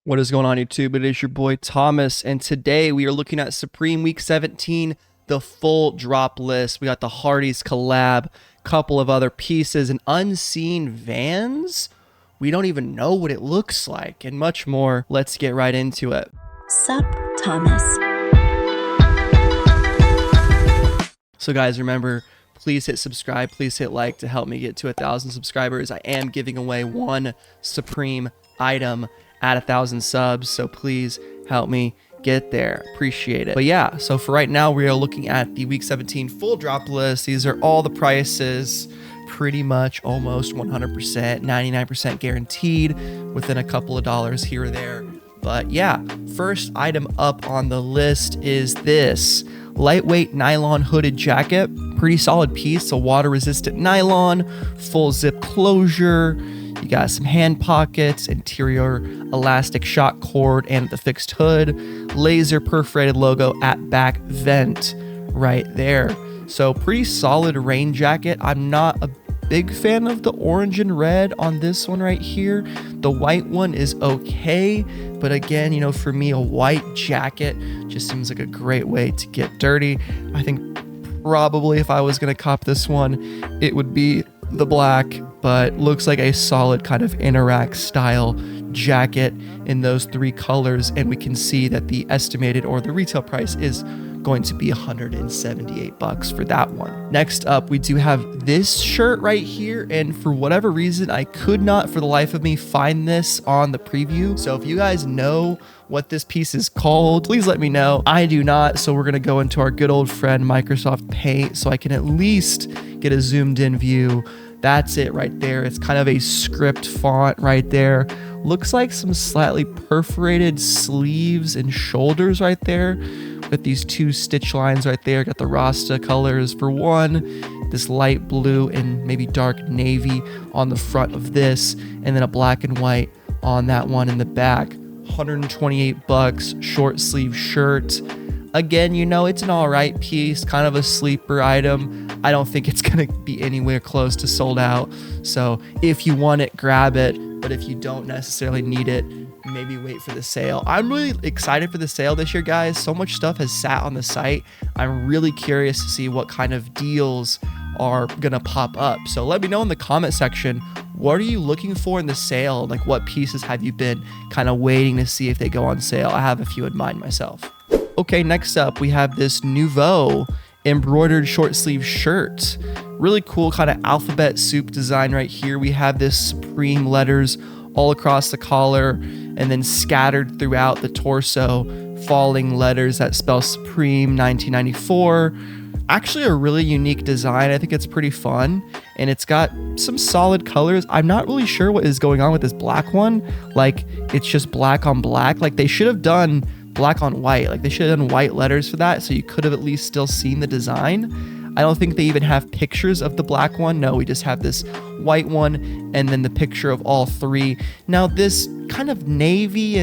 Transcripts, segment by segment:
What is going on, YouTube? It is your boy Thomas, and today we are looking at Supreme Week 17, the full drop list. We got the Hardies collab, couple of other pieces, and unseen Vans. We don't even know what it looks like, and much more. Let's get right into it. Sup, Thomas. So guys, remember, please hit subscribe, please hit like to help me get to 1,000 subscribers. I am giving away one Supreme item at 1,000 subs, so please help me get there. Appreciate it. But yeah, so for right now, we are looking at the week 17 full drop list. These are all the prices, pretty much almost 100%, 99% guaranteed, within a couple of dollars here or there. But yeah, first item up on the list is this lightweight nylon hooded jacket. Pretty solid piece, so water resistant nylon, full zip closure. You got some hand pockets, interior elastic shock cord, and the fixed hood. Laser perforated logo at back vent right there. So pretty solid rain jacket. I'm not a big fan of the orange and red on this one right here. The white one is okay, but again, you know, for me, a white jacket just seems like a great way to get dirty. I think probably if I was gonna cop this one, it would be the black, but looks like a solid kind of Interact style jacket in those three colors, and we can see that the estimated or the retail price is going to be $178 for that one. Next up, we do have this shirt right here, and for whatever reason, I could not for the life of me find this on the preview. So if you guys know what this piece is called, please let me know. I do not, so we're gonna go into our good old friend Microsoft Paint so I can at least get a zoomed in view. That's it right there. It's kind of a script font right there. Looks like some slightly perforated sleeves and shoulders right there with these two stitch lines right there. Got the Rasta colors for one, this light blue and maybe dark navy on the front of this, and then a black and white on that one in the back. $128, short sleeve shirt. Again, you know, it's an all right piece, kind of a sleeper item. I don't think it's gonna be anywhere close to sold out. So if you want it, grab it. But if you don't necessarily need it, maybe wait for the sale. I'm really excited for the sale this year, guys. So much stuff has sat on the site. I'm really curious to see what kind of deals are gonna pop up. So let me know in the comment section, what are you looking for in the sale? Like, what pieces have you been kind of waiting to see if they go on sale? I have a few in mind myself. Okay, next up, we have this Nouveau embroidered short sleeve shirt. Really cool kind of alphabet soup design right here. We have this Supreme letters all across the collar and then scattered throughout the torso, falling letters that spell Supreme 1994. Actually a really unique design. I think it's pretty fun, and it's got some solid colors. I'm not really sure what is going on with this black one. Like, it's just black on black. Like, they should have done black on white. Like, they should have done white letters for that, so you could have at least still seen the design. I don't think they even have pictures of the black one. No, we just have this white one and then the picture of all three. Now, this kind of navy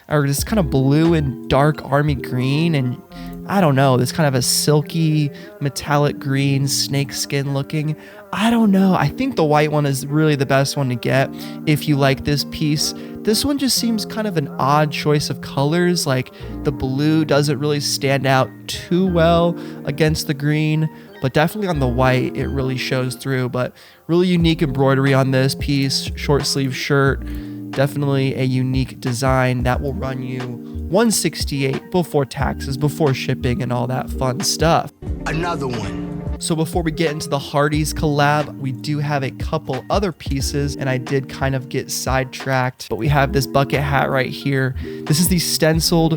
or this kind of blue and dark army green, and I don't know, this kind of a silky metallic green snake skin looking. I don't know. I think the white one is really the best one to get if you like this piece. This one just seems kind of an odd choice of colors. Like, the blue doesn't really stand out too well against the green, but definitely on the white, it really shows through. But really unique embroidery on this piece, short sleeve shirt. Definitely a unique design that will run you $168 before taxes, before shipping, and all that fun stuff. Another one. So before we get into the Hardies collab, we do have a couple other pieces, and I did kind of get sidetracked, but we have this bucket hat right here. This is the stencil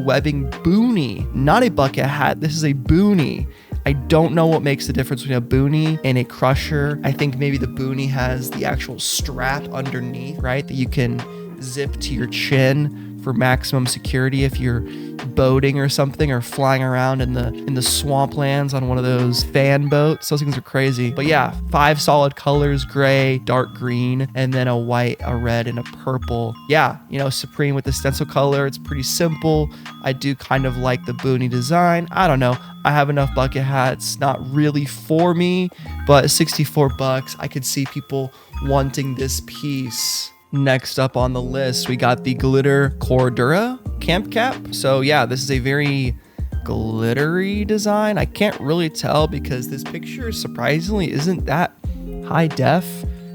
webbing boonie, not a bucket hat. This is a boonie. I don't know what makes the difference between a boonie and a crusher. I think maybe the boonie has the actual strap underneath, right, that you can zip to your chin for maximum security if you're boating or something, or flying around in the swamplands on one of those fan boats. Those things are crazy. But yeah, 5 solid colors: gray, dark green, and then a white, a red, and a purple. Yeah, you know, Supreme with the stencil color. It's pretty simple. I do kind of like the boonie design. I don't know. I have enough bucket hats, not really for me, but $64, I could see people wanting this piece. Next up on the list, we got the Glitter Cordura Camp Cap. So yeah, this is a very glittery design. I can't really tell because this picture surprisingly isn't that high def,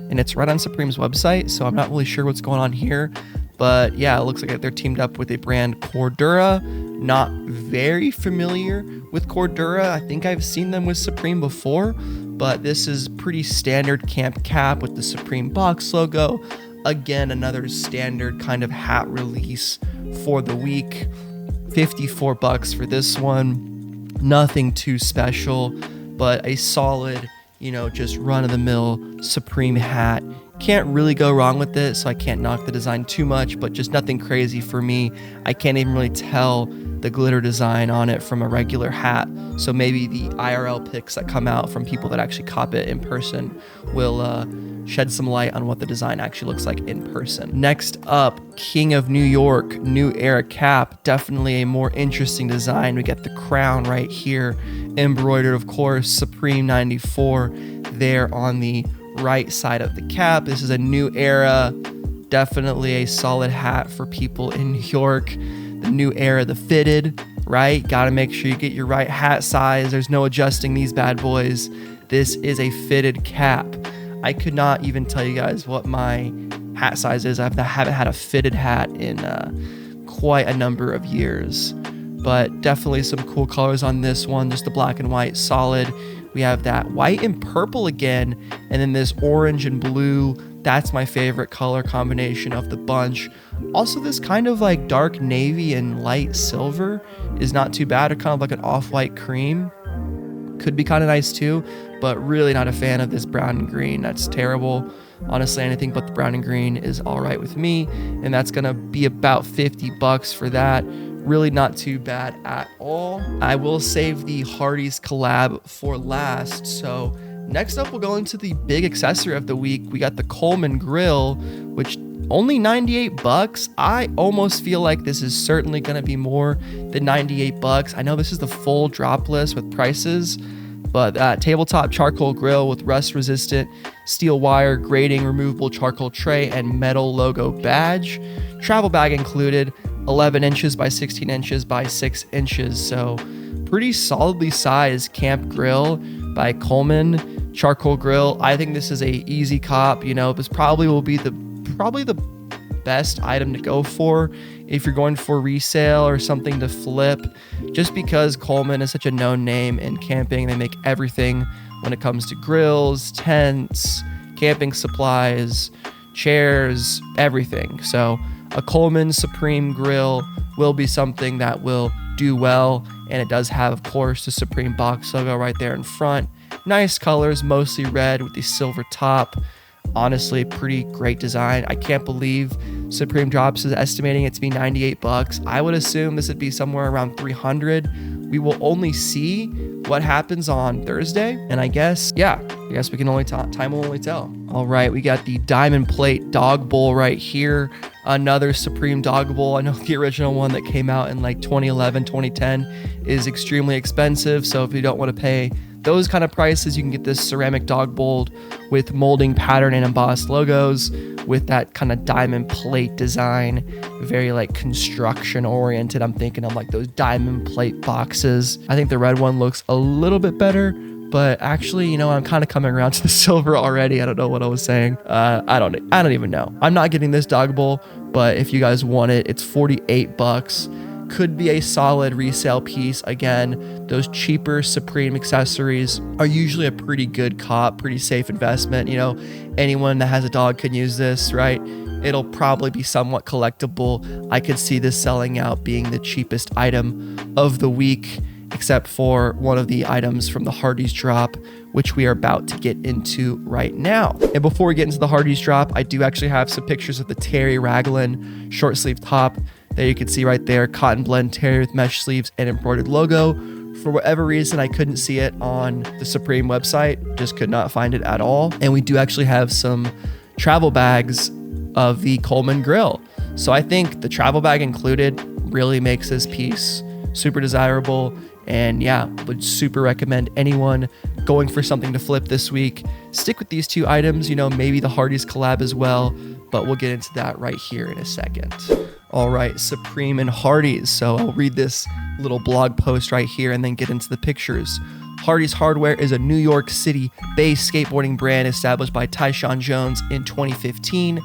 and it's right on Supreme's website, so I'm not really sure what's going on here. But yeah, it looks like they're teamed up with a brand, Cordura. Not very familiar with Cordura. I think I've seen them with Supreme before, but this is pretty standard camp cap with the Supreme box logo. Again, another standard kind of hat release for the week. $54 for this one. Nothing too special, but a solid, just run-of-the-mill Supreme hat. Can't really go wrong with it, so I can't knock the design too much, but just nothing crazy for me. I can't even really tell the glitter design on it from a regular hat, so maybe the IRL pics that come out from people that actually cop it in person will shed some light on what the design actually looks like in person. Next up, King of New York New Era Cap. Definitely a more interesting design. We get the crown right here, embroidered, of course, Supreme 94 there on the right side of the cap. This is a New Era, definitely a solid hat for people in New York. The New Era, the fitted, right? Gotta make sure you get your right hat size. There's no adjusting these bad boys. This is a fitted cap. I could not even tell you guys what my hat size is. I haven't had a fitted hat in quite a number of years, but definitely some cool colors on this one. Just the black and white, solid. We have that white and purple again, and then this orange and blue. That's my favorite color combination of the bunch. Also, this kind of like dark navy and light silver is not too bad, or kind of like an off-white cream. Could be kind of nice too, but really not a fan of this brown and green. That's terrible. Honestly, anything but the brown and green is all right with me, and that's gonna be about $50 for that. Really not too bad at all. I will save the Hardies collab for last. So next up, we'll go into the big accessory of the week. We got the Coleman grill, which only $98. I almost feel like this is certainly going to be more than $98. I know this is the full drop list with prices, but tabletop charcoal grill with rust resistant steel wire grating, removable charcoal tray, and metal logo badge. Travel bag included. 11 inches by 16 inches by 6 inches. So pretty solidly sized camp grill by Coleman Charcoal Grill. I think this is a easy cop. This probably will be the best item to go for if you're going for resale or something to flip, just because Coleman is such a known name in camping. They make everything when it comes to grills, tents, camping supplies, chairs, everything. So a Coleman Supreme grill will be something that will do well, and it does have, of course, the Supreme box logo right there in front. Nice colors, mostly red with the silver top. Honestly, pretty great design. I can't believe Supreme Drops is estimating it to be $98. I would assume this would be somewhere around $300. We will only see what happens on Thursday, and I guess we can only time will only tell. All right, we got the diamond plate dog bowl right here. Another Supreme dog bowl. I know the original one that came out in like 2011, 2010 is extremely expensive. So if you don't want to pay those kind of prices, you can get this ceramic dog bowl with molding pattern and embossed logos with that kind of diamond plate design. Very like construction oriented. I'm thinking of like those diamond plate boxes. I think the red one looks a little bit better, but actually, I'm kind of coming around to the silver already. I don't know what I was saying. I don't even know. I'm not getting this dog bowl, but if you guys want it, it's $48. Could be a solid resale piece. Again, those cheaper Supreme accessories are usually a pretty good cop, pretty safe investment. Anyone that has a dog can use this, right? It'll probably be somewhat collectible. I could see this selling out being the cheapest item of the week, except for one of the items from the Hardies drop, which we are about to get into right now. And before we get into the Hardies drop, I do actually have some pictures of the Terry Raglan short sleeve top. There you can see right there, cotton blend Terry with mesh sleeves and embroidered logo. For whatever reason, I couldn't see it on the Supreme website, just could not find it at all. And we do actually have some travel bags of the Coleman grill. So I think the travel bag included really makes this piece super desirable. And yeah, would super recommend anyone going for something to flip this week. Stick with these two items, maybe the Hardies collab as well. but we'll get into that right here in a second. All right, Supreme and Hardies. So I'll read this little blog post right here and then get into the pictures. Hardies Hardware is a New York City-based skateboarding brand established by Tyshawn Jones in 2015.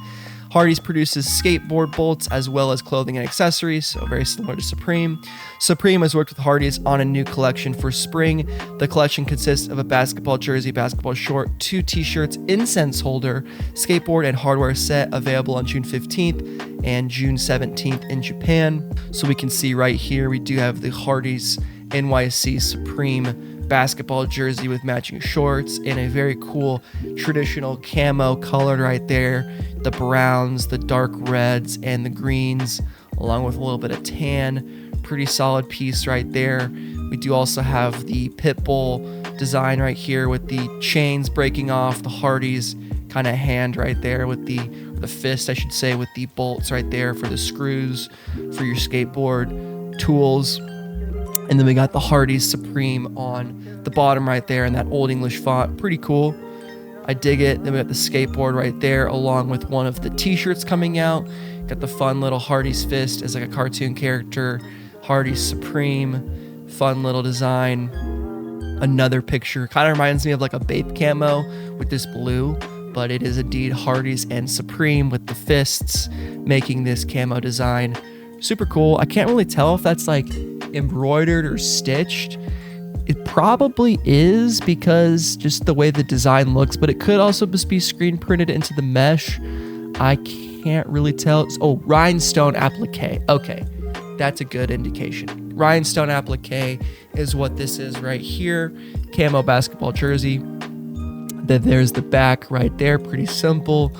Hardies produces skateboard bolts as well as clothing and accessories, so very similar to Supreme. Supreme has worked with Hardies on a new collection for spring. The collection consists of a basketball jersey, basketball short, 2 t-shirts, incense holder, skateboard, and hardware set available on June 15th and June 17th in Japan. So we can see right here, we do have the Hardies NYC Supreme basketball jersey with matching shorts in a very cool traditional camo colored right there. The browns, the dark reds, and the greens, along with a little bit of tan. Pretty solid piece right there. We do also have the Pitbull design right here with the chains breaking off, the Hardies kind of hand right there with the fist, I should say, with the bolts right there for the screws for your skateboard tools. And then we got the Hardies Supreme on the bottom right there in that Old English font. Pretty cool. I dig it. Then we got the skateboard right there along with one of the t-shirts coming out. Got the fun little Hardies fist as like a cartoon character. Hardies Supreme. Fun little design. Another picture. Kind of reminds me of like a Bape camo with this blue. But it is indeed Hardies and Supreme with the fists making this camo design. Super cool. I can't really tell if that's like embroidered or stitched. It probably is because just the way the design looks, but it could also just be screen printed into the mesh. I can't really tell. Oh, rhinestone applique. Okay, that's a good indication. Rhinestone applique is what this is right here. Camo basketball jersey. Then there's the back right there. Pretty simple.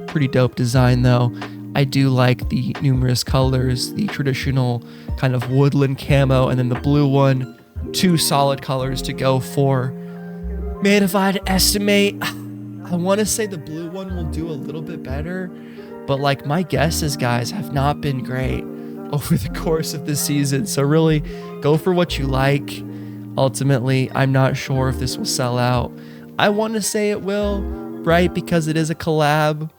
Pretty dope design though. I do like the numerous colors, the traditional kind of woodland camo, and then the blue one. 2 solid colors to go for. Man, if I had to estimate, I want to say the blue one will do a little bit better, but like my guesses, guys, have not been great over the course of the season. So really go for what you like. Ultimately, I'm not sure if this will sell out. I want to say it will, right? Because it is a collab.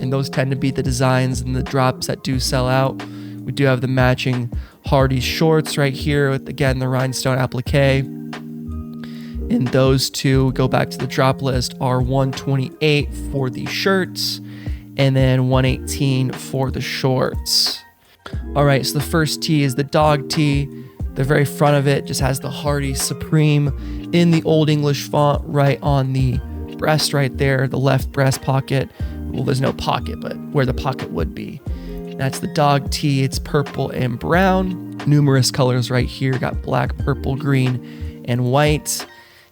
And those tend to be the designs and the drops that do sell out. We do have the matching Hardies shorts right here with, again, the rhinestone applique. And those two, go back to the drop list, are $128 for the shirts and then $118 for the shorts. All right, so the first tee is the dog tee. The very front of it just has the Hardies Supreme in the Old English font right on the breast right there, the left breast pocket. Well, there's no pocket, but where the pocket would be. That's the dog tee. It's purple and brown. Numerous colors right here. Got black, purple, green, and white.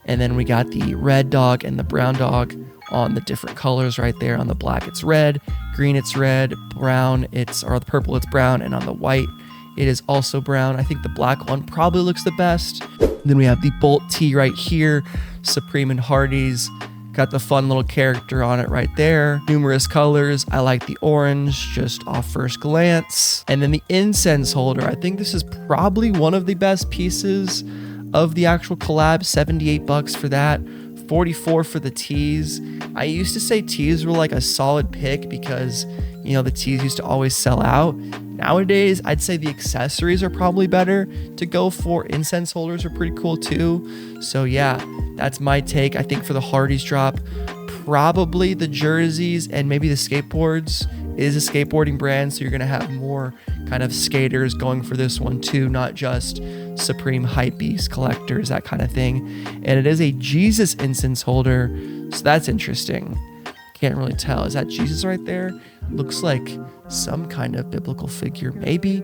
And then we got the red dog and the brown dog on the different colors right there. On the black, it's red. Green, it's red. Brown, or the purple, it's brown. And on the white, it is also brown. I think the black one probably looks the best. Then we have the bolt tee right here. Supreme and Hardies. Got the fun little character on it right there. Numerous colors. I like the orange just off first glance. And then the incense holder. I think this is probably one of the best pieces of the actual collab. $78 for that. $44 for the tees. I used to say tees were like a solid pick because, you know, the tees used to always sell out. Nowadays, I'd say the accessories are probably better to go for. Incense holders are pretty cool too. So yeah, that's my take. I think for the Hardies drop, probably the jerseys and maybe the skateboards. It is a skateboarding brand, so you're going to have more kind of skaters going for this one too, not just Supreme hypebeast collectors, that kind of thing. And it is a Jesus incense holder, so that's interesting. Can't really tell. Is that Jesus right there? Looks like some kind of biblical figure, maybe.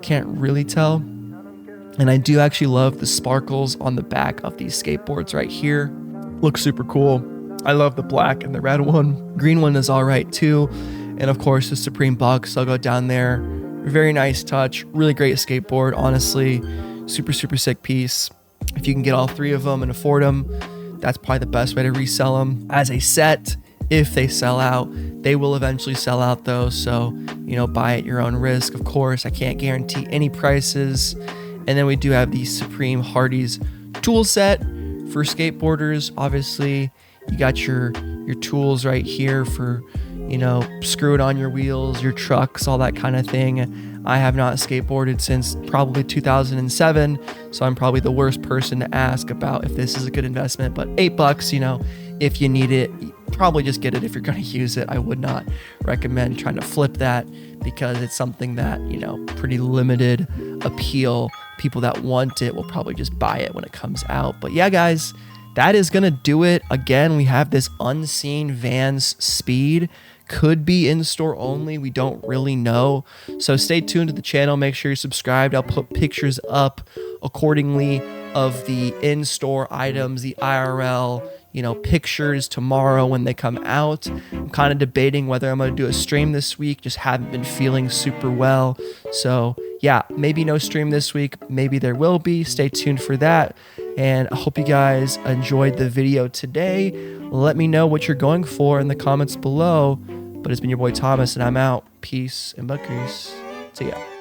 Can't really tell. And I do actually love the sparkles on the back of these skateboards right here. Looks super cool. I love the black and the red one. Green one is all right too. And of course, the Supreme box, I'll go down there. Very nice touch. Really great skateboard, honestly. Super, super sick piece. If you can get all 3 of them and afford them, that's probably the best way to resell them as a set. If they sell out, they will eventually sell out though. So, you know, buy at your own risk. Of course, I can't guarantee any prices. And then we do have the Supreme Hardies tool set for skateboarders. Obviously, you got your tools right here for, you you know, screw it on your wheels, your trucks, all that kind of thing. I have not skateboarded since probably 2007, so I'm probably the worst person to ask about if this is a good investment. But $8, you know, if you need it, probably just get it if you're going to use it. I would not recommend trying to flip that because it's something that, you know, pretty limited appeal. People that want it will probably just buy it when it comes out. But yeah, guys, that is going to do it. Again, we have this Unseen Vans Speed. Could be in-store only. We don't really know. So stay tuned to the channel. Make sure you're subscribed. I'll put pictures up accordingly of the in-store items, the IRL, you know, pictures tomorrow when they come out. I'm kind of debating whether I'm going to do a stream this week. Just haven't been feeling super well. So yeah, maybe no stream this week. Maybe there will be. Stay tuned for that. And I hope you guys enjoyed the video today. Let me know what you're going for in the comments below. But it's been your boy Thomas, and I'm out. Peace and butt grease. See ya.